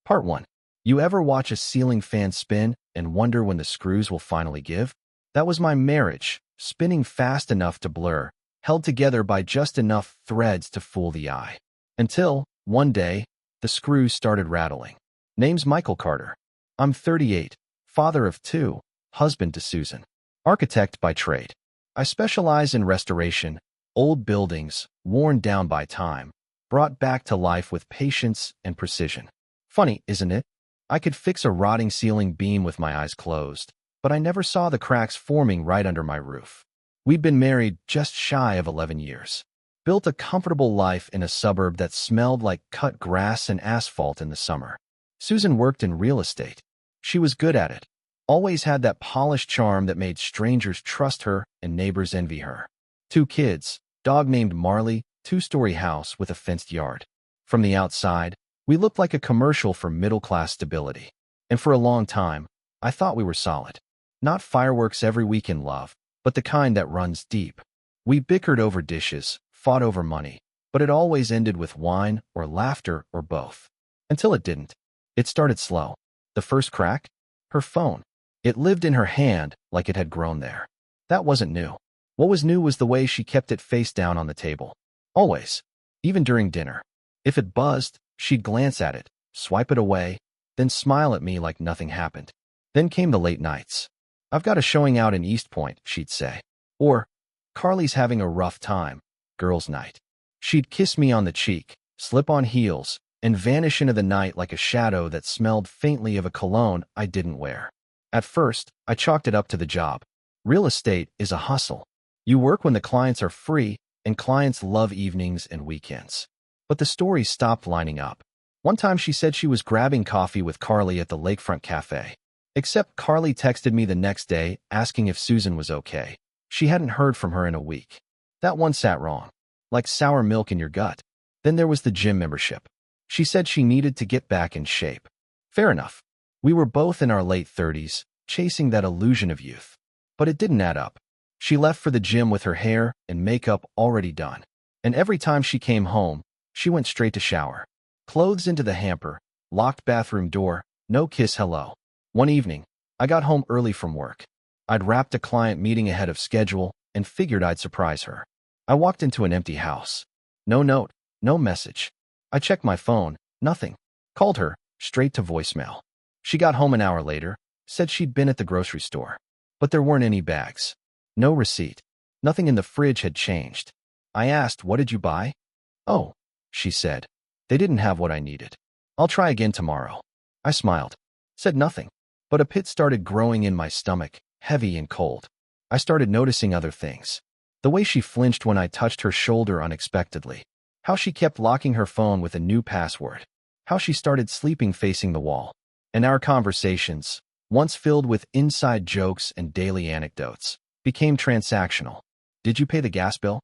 Part 1. You ever watch a ceiling fan spin and wonder when the screws will finally give? That was my marriage, spinning fast enough to blur, held together by just enough threads to fool the eye. Until, one day, the screws started rattling. Name's Michael Carter. I'm 38, father of 2, husband to Susan. Architect by trade. I specialize in restoration, old buildings, worn down by time, brought back to life with patience and precision. Funny, isn't it? I could fix a rotting ceiling beam with my eyes closed, but I never saw the cracks forming right under my roof. We'd been married just shy of 11 years. Built a comfortable life in a suburb that smelled like cut grass and asphalt in the summer. Susan worked in real estate. She was good at it. Always had that polished charm that made strangers trust her and neighbors envy her. 2 kids, dog named Marley, 2-story house with a fenced yard. From the outside, we looked like a commercial for middle-class stability. And for a long time, I thought we were solid. Not fireworks every week in love, but the kind that runs deep. We bickered over dishes, fought over money, but it always ended with wine or laughter or both. Until it didn't. It started slow. The first crack? Her phone. It lived in her hand like it had grown there. That wasn't new. What was new was the way she kept it face down on the table. Always. Even during dinner. If it buzzed, she'd glance at it, swipe it away, then smile at me like nothing happened. Then came the late nights. I've got a showing out in East Point, she'd say. Or, Carly's having a rough time, girls' night. She'd kiss me on the cheek, slip on heels, and vanish into the night like a shadow that smelled faintly of a cologne I didn't wear. At first, I chalked it up to the job. Real estate is a hustle. You work when the clients are free, and clients love evenings and weekends. But the stories stopped lining up. One time she said she was grabbing coffee with Carly at the Lakefront Cafe. Except Carly texted me the next day asking if Susan was okay. She hadn't heard from her in a week. That one sat wrong. Like sour milk in your gut. Then there was the gym membership. She said she needed to get back in shape. Fair enough. We were both in our late 30s, chasing that illusion of youth. But it didn't add up. She left for the gym with her hair and makeup already done. And every time she came home, she went straight to shower. Clothes into the hamper, locked bathroom door, no kiss hello. One evening, I got home early from work. I'd wrapped a client meeting ahead of schedule and figured I'd surprise her. I walked into an empty house. No note, no message. I checked my phone, nothing. Called her, straight to voicemail. She got home an hour later, said she'd been at the grocery store. But there weren't any bags. No receipt. Nothing in the fridge had changed. I asked, "What did you buy?" "Oh," she said. "They didn't have what I needed. I'll try again tomorrow." I smiled. Said nothing. But a pit started growing in my stomach, heavy and cold. I started noticing other things. The way she flinched when I touched her shoulder unexpectedly. How she kept locking her phone with a new password. How she started sleeping facing the wall. And our conversations, once filled with inside jokes and daily anecdotes, became transactional. "Did you pay the gas bill?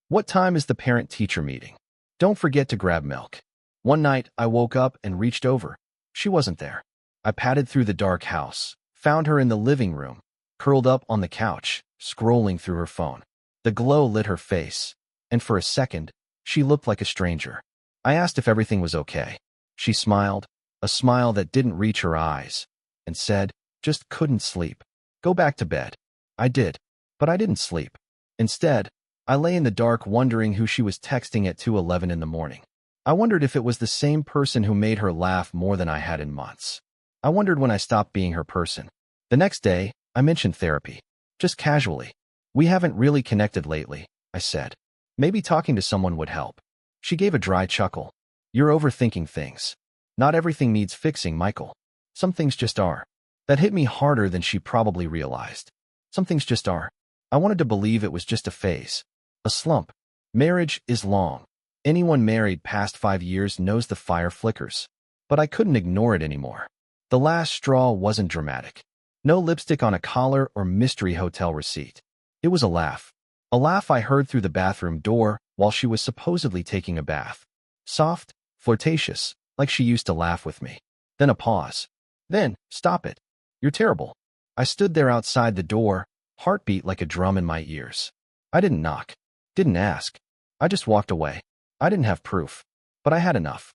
What time is the parent-teacher meeting? Don't forget to grab milk." One night, I woke up and reached over. She wasn't there. I padded through the dark house, found her in the living room, curled up on the couch, scrolling through her phone. The glow lit her face, and for a second, she looked like a stranger. I asked if everything was okay. She smiled, a smile that didn't reach her eyes, and said, "Just couldn't sleep. Go back to bed." I did, but I didn't sleep. Instead, I lay in the dark wondering who she was texting at 2:11 in the morning. I wondered if it was the same person who made her laugh more than I had in months. I wondered when I stopped being her person. The next day, I mentioned therapy. Just casually. "We haven't really connected lately," I said. "Maybe talking to someone would help." She gave a dry chuckle. "You're overthinking things. Not everything needs fixing, Michael. Some things just are." That hit me harder than she probably realized. Some things just are. I wanted to believe it was just a phase. A slump. Marriage is long. Anyone married past 5 years knows the fire flickers. But I couldn't ignore it anymore. The last straw wasn't dramatic. No lipstick on a collar or mystery hotel receipt. It was a laugh. A laugh I heard through the bathroom door while she was supposedly taking a bath. Soft, flirtatious, like she used to laugh with me. Then a pause. Then, "Stop it. You're terrible." I stood there outside the door, heartbeat like a drum in my ears. I didn't knock. Didn't ask. I just walked away. I didn't have proof. But I had enough.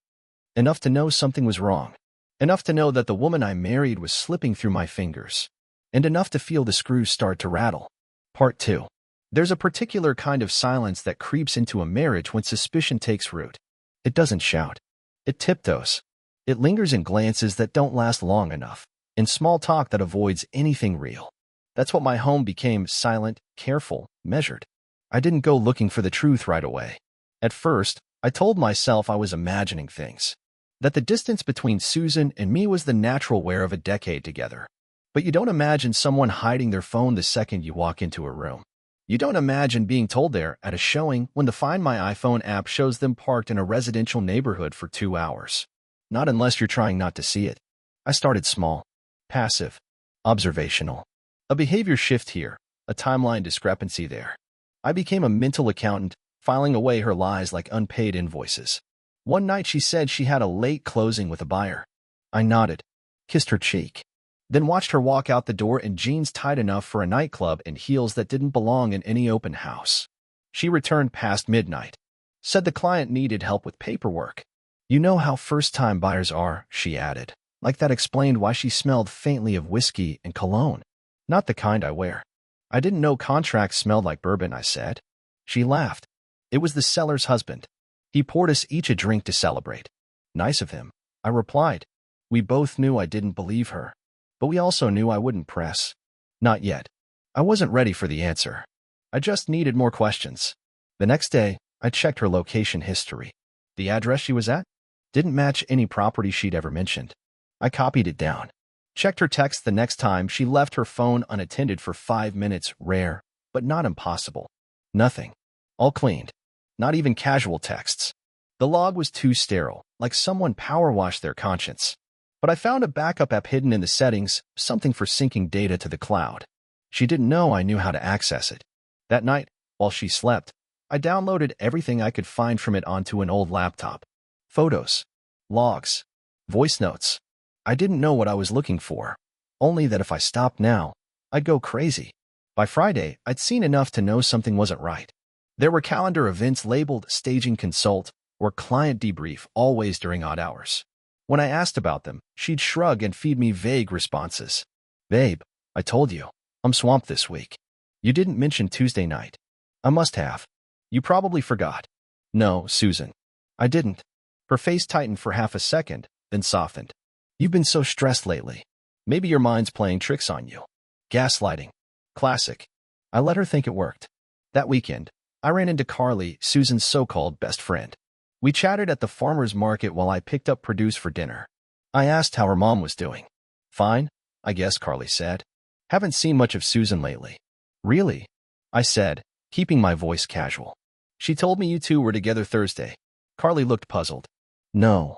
Enough to know something was wrong. Enough to know that the woman I married was slipping through my fingers, and enough to feel the screws start to rattle. Part 2. There's a particular kind of silence that creeps into a marriage when suspicion takes root. It doesn't shout. It tiptoes. It lingers in glances that don't last long enough, in small talk that avoids anything real. That's what my home became: silent, careful, measured. I didn't go looking for the truth right away. At first, I told myself I was imagining things, that the distance between Susan and me was the natural wear of a decade together. But you don't imagine someone hiding their phone the second you walk into a room. You don't imagine being told there at a showing when the Find My iPhone app shows them parked in a residential neighborhood for 2 hours. Not unless you're trying not to see it. I started small, passive, observational. A behavior shift here, a timeline discrepancy there. I became a mental accountant, filing away her lies like unpaid invoices. One night she said she had a late closing with a buyer. I nodded, kissed her cheek, then watched her walk out the door in jeans tight enough for a nightclub and heels that didn't belong in any open house. She returned past midnight, said the client needed help with paperwork. You know how first-time buyers are, she added. Like that explained why she smelled faintly of whiskey and cologne. Not the kind I wear. I didn't know contracts smelled like bourbon, I said. She laughed. It was the seller's husband. He poured us each a drink to celebrate. Nice of him, I replied. We both knew I didn't believe her, but we also knew I wouldn't press. Not yet. I wasn't ready for the answer. I just needed more questions. The next day, I checked her location history. The address she was at didn't match any property she'd ever mentioned. I copied it down. Checked her text the next time. She left her phone unattended for 5 minutes. Rare, but not impossible. Nothing. All cleaned. Not even casual texts. The log was too sterile, like someone power washed their conscience. But I found a backup app hidden in the settings, something for syncing data to the cloud. She didn't know I knew how to access it. That night, while she slept, I downloaded everything I could find from it onto an old laptop. Photos, logs, voice notes. I didn't know what I was looking for, only that if I stopped now, I'd go crazy. By Friday, I'd seen enough to know something wasn't right. There were calendar events labeled staging consult or client debrief always during odd hours. When I asked about them, she'd shrug and feed me vague responses. Babe, I told you, I'm swamped this week. You didn't mention Tuesday night. I must have. You probably forgot. No, Susan. I didn't. Her face tightened for half a second, then softened. You've been so stressed lately. Maybe your mind's playing tricks on you. Gaslighting. Classic. I let her think it worked. That weekend, I ran into Carly, Susan's so-called best friend. We chatted at the farmer's market while I picked up produce for dinner. I asked how her mom was doing. Fine, I guess, Carly said. Haven't seen much of Susan lately. Really? I said, keeping my voice casual. She told me you two were together Thursday. Carly looked puzzled. No.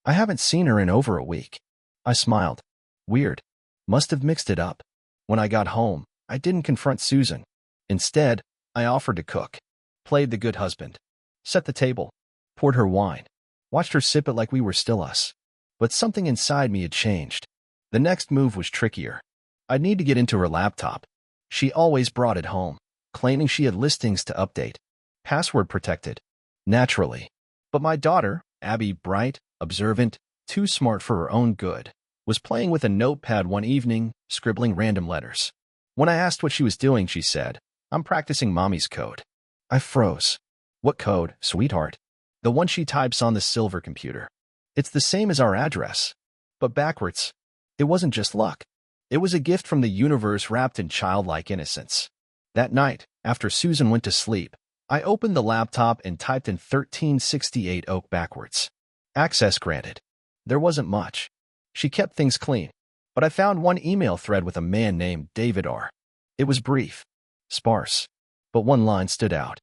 I haven't seen her in over a week. I smiled. Weird. Must have mixed it up. When I got home, I didn't confront Susan. Instead, I offered to cook. Played the good husband. Set the table. Poured her wine. Watched her sip it like we were still us. But something inside me had changed. The next move was trickier. I'd need to get into her laptop. She always brought it home, claiming she had listings to update. Password protected. Naturally. But my daughter, Abby, bright, observant, too smart for her own good, was playing with a notepad one evening, scribbling random letters. When I asked what she was doing, she said, I'm practicing mommy's code. I froze. What code, sweetheart? The one she types on the silver computer. It's the same as our address, but backwards. It wasn't just luck. It was a gift from the universe wrapped in childlike innocence. That night, after Susan went to sleep, I opened the laptop and typed in 1368 Oak backwards. Access granted. There wasn't much. She kept things clean, but I found one email thread with a man named David R. It was brief, sparse, but one line stood out.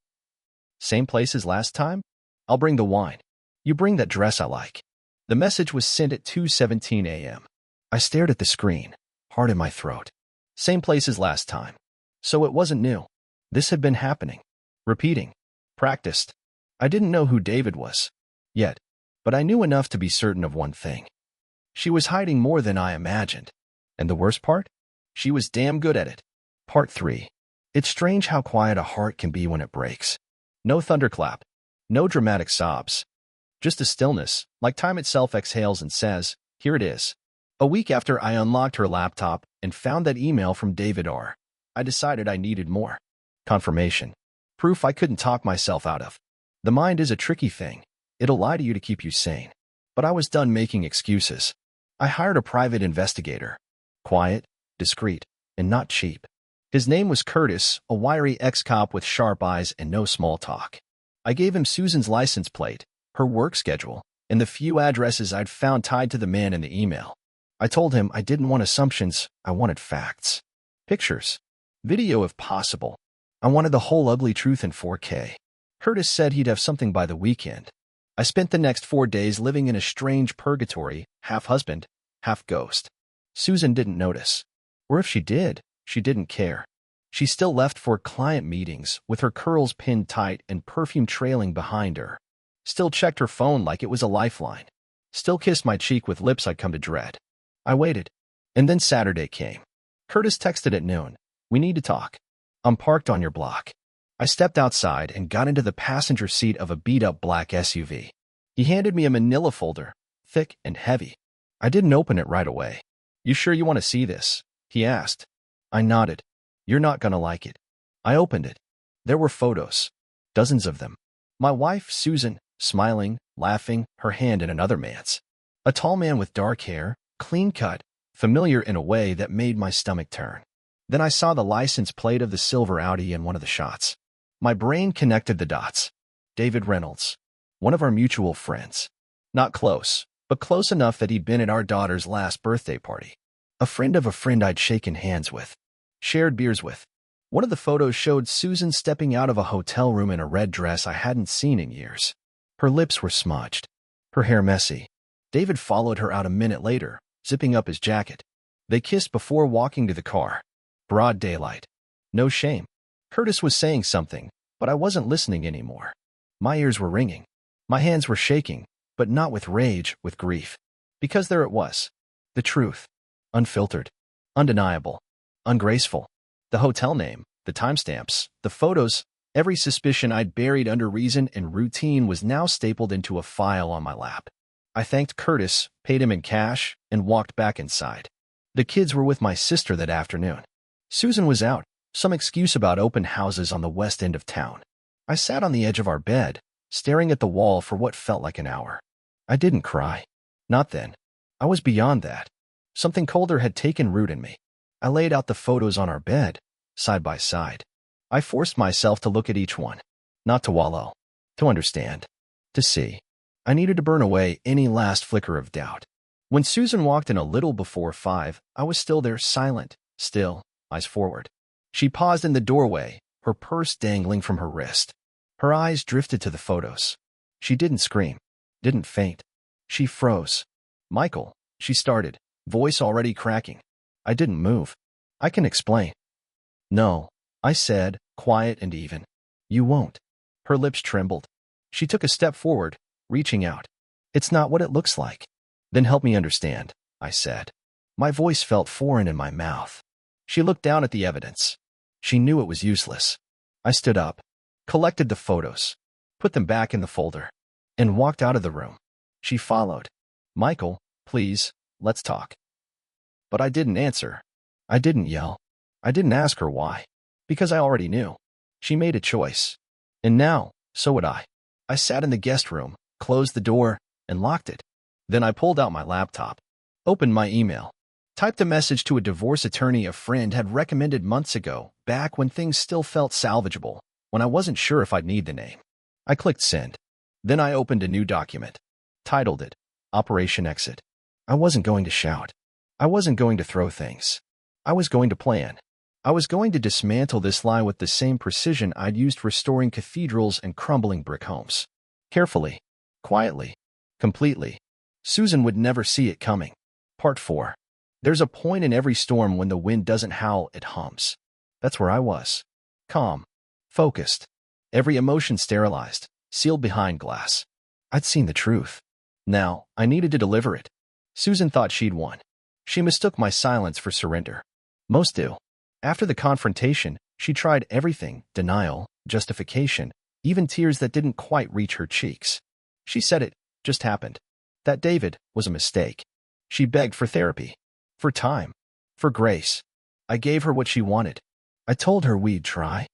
Same place as last time? I'll bring the wine. You bring that dress I like. The message was sent at 2:17 a.m. I stared at the screen, heart in my throat. Same place as last time. So it wasn't new. This had been happening. Repeating. Practiced. I didn't know who David was yet, but I knew enough to be certain of one thing. She was hiding more than I imagined. And the worst part? She was damn good at it. Part 3. It's strange how quiet a heart can be when it breaks. No thunderclap. No dramatic sobs. Just a stillness, like time itself exhales and says, Here it is. A week after I unlocked her laptop and found that email from David R., I decided I needed more confirmation. Proof I couldn't talk myself out of. The mind is a tricky thing. It'll lie to you to keep you sane. But I was done making excuses. I hired a private investigator. Quiet, discreet, and not cheap. His name was Curtis, a wiry ex-cop with sharp eyes and no small talk. I gave him Susan's license plate, her work schedule, and the few addresses I'd found tied to the man in the email. I told him I didn't want assumptions, I wanted facts. Pictures. Video if possible. I wanted the whole ugly truth in 4K. Curtis said he'd have something by the weekend. I spent the next 4 days living in a strange purgatory, half husband, half ghost. Susan didn't notice. Or if she did, she didn't care. She still left for client meetings with her curls pinned tight and perfume trailing behind her. Still checked her phone like it was a lifeline. Still kissed my cheek with lips I'd come to dread. I waited. And then Saturday came. Curtis texted at noon. We need to talk. I'm parked on your block. I stepped outside and got into the passenger seat of a beat-up black SUV. He handed me a manila folder, thick and heavy. I didn't open it right away. You sure you want to see this? He asked. I nodded. You're not gonna like it. I opened it. There were photos. Dozens of them. My wife, Susan, smiling, laughing, her hand in another man's. A tall man with dark hair, clean-cut, familiar in a way that made my stomach turn. Then I saw the license plate of the silver Audi in one of the shots. My brain connected the dots. David Reynolds. One of our mutual friends. Not close, but close enough that he'd been at our daughter's last birthday party. A friend of a friend I'd shaken hands with. Shared beers with. One of the photos showed Susan stepping out of a hotel room in a red dress I hadn't seen in years. Her lips were smudged. Her hair messy. David followed her out a minute later, zipping up his jacket. They kissed before walking to the car. Broad daylight. No shame. Curtis was saying something, but I wasn't listening anymore. My ears were ringing. My hands were shaking, but not with rage, with grief. Because there it was. The truth. Unfiltered. Undeniable. Ungraceful. The hotel name, the timestamps, the photos, every suspicion I'd buried under reason and routine was now stapled into a file on my lap. I thanked Curtis, paid him in cash, and walked back inside. The kids were with my sister that afternoon. Susan was out, some excuse about open houses on the west end of town. I sat on the edge of our bed, staring at the wall for what felt like an hour. I didn't cry. Not then. I was beyond that. Something colder had taken root in me. I laid out the photos on our bed, side by side. I forced myself to look at each one. Not to wallow. To understand. To see. I needed to burn away any last flicker of doubt. When Susan walked in a little before 5, I was still there, silent, still, eyes forward. She paused in the doorway, her purse dangling from her wrist. Her eyes drifted to the photos. She didn't scream, didn't faint. She froze. Michael, she started, voice already cracking. I didn't move. I can explain. No, I said, quiet and even. You won't. Her lips trembled. She took a step forward, reaching out. It's not what it looks like. Then help me understand, I said. My voice felt foreign in my mouth. She looked down at the evidence. She knew it was useless. I stood up, collected the photos, put them back in the folder, and walked out of the room. She followed. Michael, please, let's talk. But I didn't answer. I didn't yell. I didn't ask her why. Because I already knew. She made a choice. And now, so would I. I sat in the guest room, closed the door, and locked it. Then I pulled out my laptop, opened my email, typed a message to a divorce attorney a friend had recommended months ago, back when things still felt salvageable, when I wasn't sure if I'd need the name. I clicked send. Then I opened a new document, titled it, Operation Exit. I wasn't going to shout. I wasn't going to throw things. I was going to plan. I was going to dismantle this lie with the same precision I'd used restoring cathedrals and crumbling brick homes. Carefully, quietly, completely. Susan would never see it coming. Part 4. There's a point in every storm when the wind doesn't howl, it hums. That's where I was. Calm. Focused. Every emotion sterilized, sealed behind glass. I'd seen the truth. Now, I needed to deliver it. Susan thought she'd won. She mistook my silence for surrender. Most do. After the confrontation, she tried everything, denial, justification, even tears that didn't quite reach her cheeks. She said it just happened. That David was a mistake. She begged for therapy, for time, for grace. I gave her what she wanted. I told her we'd try,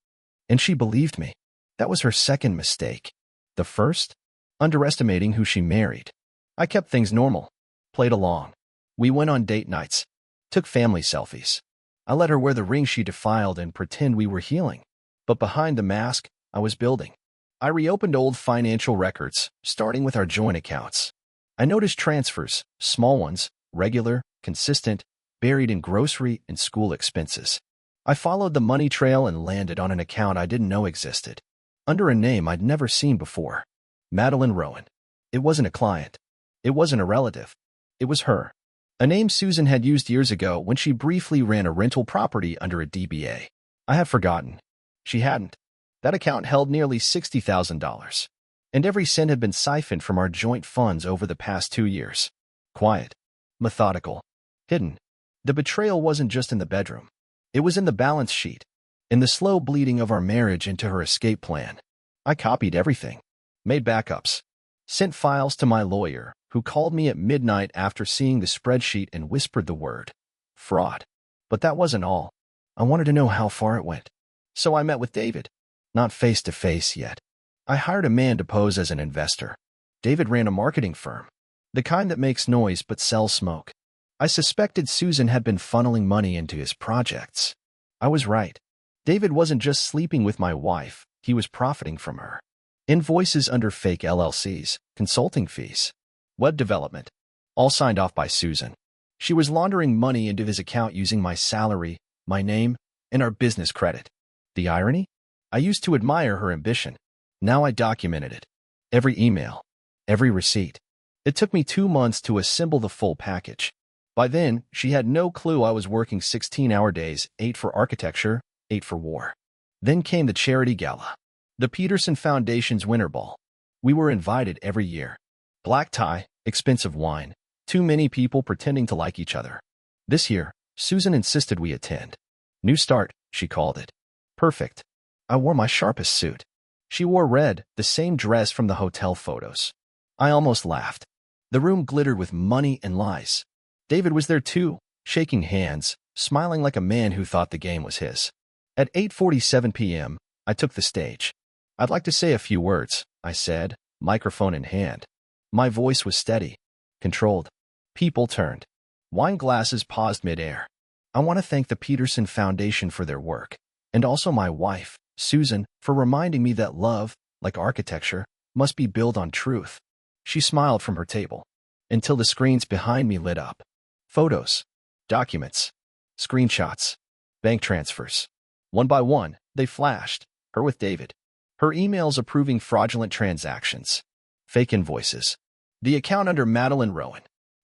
and she believed me. That was her second mistake. The first? Underestimating who she married. I kept things normal, played along. We went on date nights, took family selfies. I let her wear the ring she defiled and pretend we were healing. But behind the mask, I was building. I reopened old financial records, starting with our joint accounts. I noticed transfers, small ones, regular, consistent, buried in grocery and school expenses. I followed the money trail and landed on an account I didn't know existed, under a name I'd never seen before. Madeline Rowan. It wasn't a client. It wasn't a relative. It was her. A name Susan had used years ago when she briefly ran a rental property under a DBA. I had forgotten. She hadn't. That account held nearly $60,000, and every cent had been siphoned from our joint funds over the past 2 years. Quiet, methodical, hidden. The betrayal wasn't just in the bedroom. It was in the balance sheet, in the slow bleeding of our marriage into her escape plan. I copied everything, made backups, sent files to my lawyer, who called me at midnight after seeing the spreadsheet and whispered the word, fraud. But that wasn't all. I wanted to know how far it went. So I met with David. Not face-to-face yet. I hired a man to pose as an investor. David ran a marketing firm, the kind that makes noise but sells smoke. I suspected Susan had been funneling money into his projects. I was right. David wasn't just sleeping with my wife, he was profiting from her. Invoices under fake LLCs, consulting fees, web development, all signed off by Susan. She was laundering money into his account using my salary, my name, and our business credit. The irony? I used to admire her ambition. Now I documented it. Every email, every receipt. It took me 2 months to assemble the full package. By then, she had no clue I was working 16-hour days, 8 for architecture, 8 for war. Then came the charity gala, the Peterson Foundation's winter ball. We were invited every year. Black tie, expensive wine, too many people pretending to like each other. This year, Susan insisted we attend. New start, she called it. Perfect. I wore my sharpest suit. She wore red, the same dress from the hotel photos. I almost laughed. The room glittered with money and lies. David was there too, shaking hands, smiling like a man who thought the game was his. At 8:47 p.m., I took the stage. I'd like to say a few words, I said, microphone in hand. My voice was steady, controlled. People turned. Wine glasses paused midair. I want to thank the Peterson Foundation for their work, and also my wife, Susan, for reminding me that love, like architecture, must be built on truth. She smiled from her table, until the screens behind me lit up. Photos, documents, screenshots, bank transfers. One by one, they flashed, her with David. Her emails approving fraudulent transactions, fake invoices. The account under Madeline Rowan.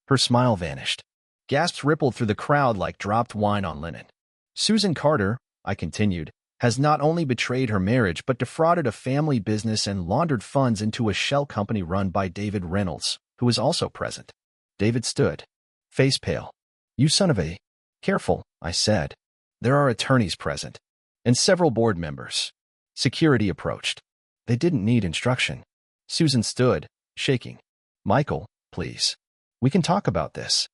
Her smile vanished. Gasps rippled through the crowd like dropped wine on linen. Susan Carter, I continued, has not only betrayed her marriage but defrauded a family business and laundered funds into a shell company run by David Reynolds, who was also present. David stood, face pale. You son of a... Careful, I said. There are attorneys present, and several board members. Security approached. They didn't need instruction. Susan stood, shaking. Michael, please. We can talk about this.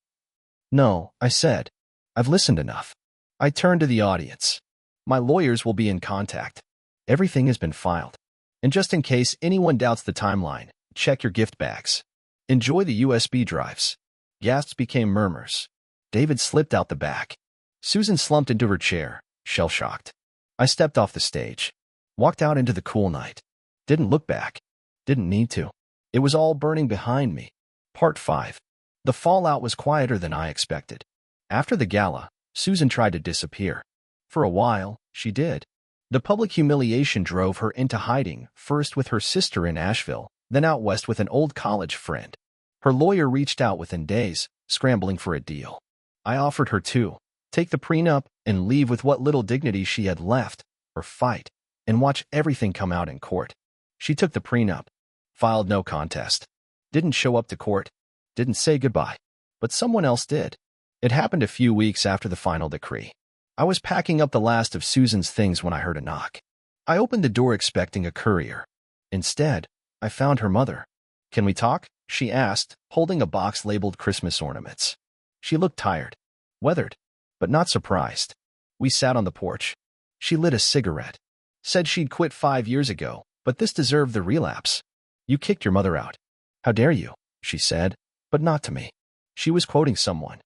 No, I said. I've listened enough. I turned to the audience. My lawyers will be in contact. Everything has been filed. And just in case anyone doubts the timeline, check your gift bags. Enjoy the USB drives. Gasps became murmurs. David slipped out the back. Susan slumped into her chair, shell-shocked. I stepped off the stage. Walked out into the cool night. Didn't look back. Didn't need to. It was all burning behind me. Part 5. The fallout was quieter than I expected. After the gala, Susan tried to disappear. For a while, she did. The public humiliation drove her into hiding, first with her sister in Asheville, then out west with an old college friend. Her lawyer reached out within days, scrambling for a deal. I offered her to take the prenup and leave with what little dignity she had left, or fight, and watch everything come out in court. She took the prenup, filed no contest, didn't show up to court, didn't say goodbye, but someone else did. It happened a few weeks after the final decree. I was packing up the last of Susan's things when I heard a knock. I opened the door expecting a courier. Instead, I found her mother. Can we talk? She asked, holding a box labeled Christmas ornaments. She looked tired, weathered, but not surprised. We sat on the porch. She lit a cigarette. Said she'd quit 5 years ago, but this deserved the relapse. You kicked your mother out. How dare you, she said, but not to me. She was quoting someone.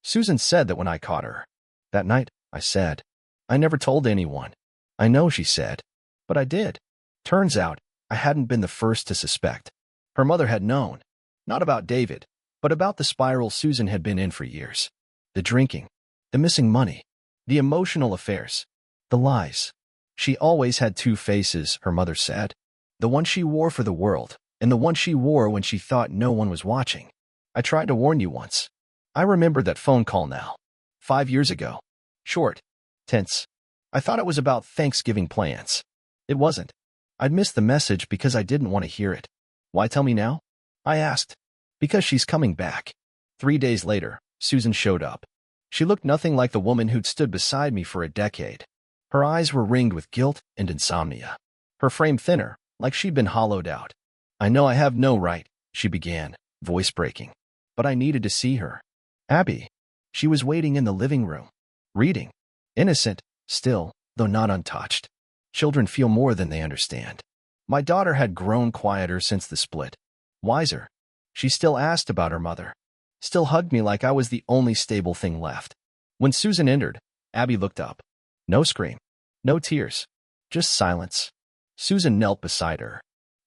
Susan said that when I caught her. That night, I said. I never told anyone. I know, she said. But I did. Turns out, I hadn't been the first to suspect. Her mother had known. Not about David, but about the spiral Susan had been in for years. The drinking, the missing money, the emotional affairs, the lies. She always had two faces, her mother said. The one she wore for the world, and the one she wore when she thought no one was watching. I tried to warn you once. I remembered that phone call now. 5 years ago. Short. Tense. I thought it was about Thanksgiving plans. It wasn't. I'd missed the message because I didn't want to hear it. Why tell me now? I asked. Because she's coming back. 3 days later, Susan showed up. She looked nothing like the woman who'd stood beside me for a decade. Her eyes were ringed with guilt and insomnia. Her frame thinner, like she'd been hollowed out. I know I have no right, she began, voice breaking. But I needed to see her. Abby. She was waiting in the living room. Reading. Innocent, still, though not untouched. Children feel more than they understand. My daughter had grown quieter since the split. Wiser. She still asked about her mother. Still hugged me like I was the only stable thing left. When Susan entered, Abby looked up. No scream. No tears. Just silence. Susan knelt beside her.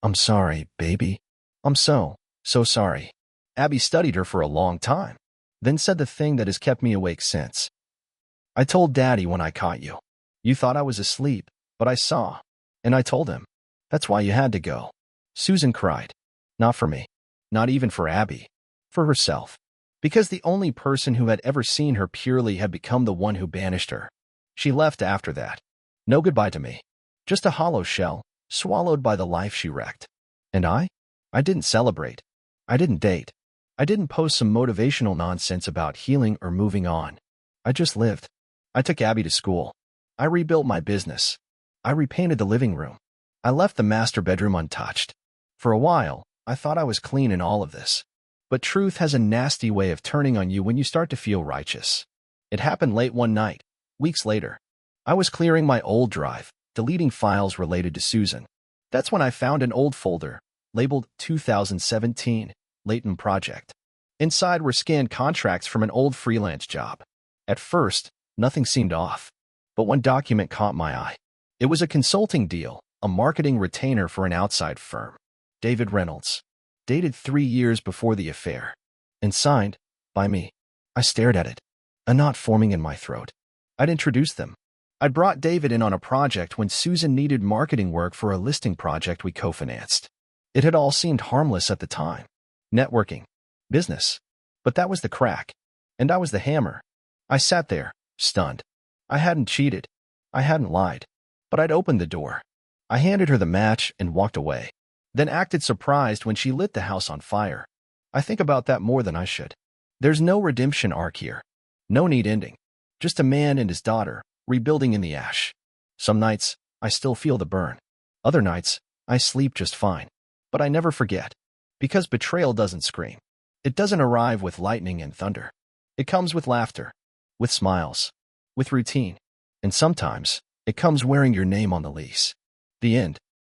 I'm sorry, baby. I'm so sorry. Abby studied her for a long time, then said the thing that has kept me awake since. I told Daddy when I caught you. You thought I was asleep, but I saw. And I told him. That's why you had to go. Susan cried. Not for me. Not even for Abby. For herself. Because the only person who had ever seen her purely had become the one who banished her. She left after that. No goodbye to me. Just a hollow shell, swallowed by the life she wrecked. And I didn't celebrate. I didn't date. I didn't post some motivational nonsense about healing or moving on. I just lived. I took Abby to school. I rebuilt my business. I repainted the living room. I left the master bedroom untouched. For a while, I thought I was clean in all of this. But truth has a nasty way of turning on you when you start to feel righteous. It happened late one night, weeks later. I was clearing my old drive, deleting files related to Susan. That's when I found an old folder, labeled 2017, Leighton Project. Inside were scanned contracts from an old freelance job. At first, nothing seemed off. But one document caught my eye. It was a consulting deal, a marketing retainer for an outside firm. David Reynolds. Dated 3 years before the affair. And signed, by me. I stared at it, a knot forming in my throat. I'd introduced them. I'd brought David in on a project when Susan needed marketing work for a listing project we co-financed. It had all seemed harmless at the time. Networking. Business. But that was the crack. And I was the hammer. I sat there, stunned. I hadn't cheated. I hadn't lied. But I'd opened the door. I handed her the match and walked away. Then acted surprised when she lit the house on fire. I think about that more than I should. There's no redemption arc here. No neat ending. Just a man and his daughter, rebuilding in the ash. Some nights, I still feel the burn. Other nights, I sleep just fine. But I never forget. Because betrayal doesn't scream. It doesn't arrive with lightning and thunder. It comes with laughter. With smiles. With routine. And sometimes, it comes wearing your name on the lease. The end.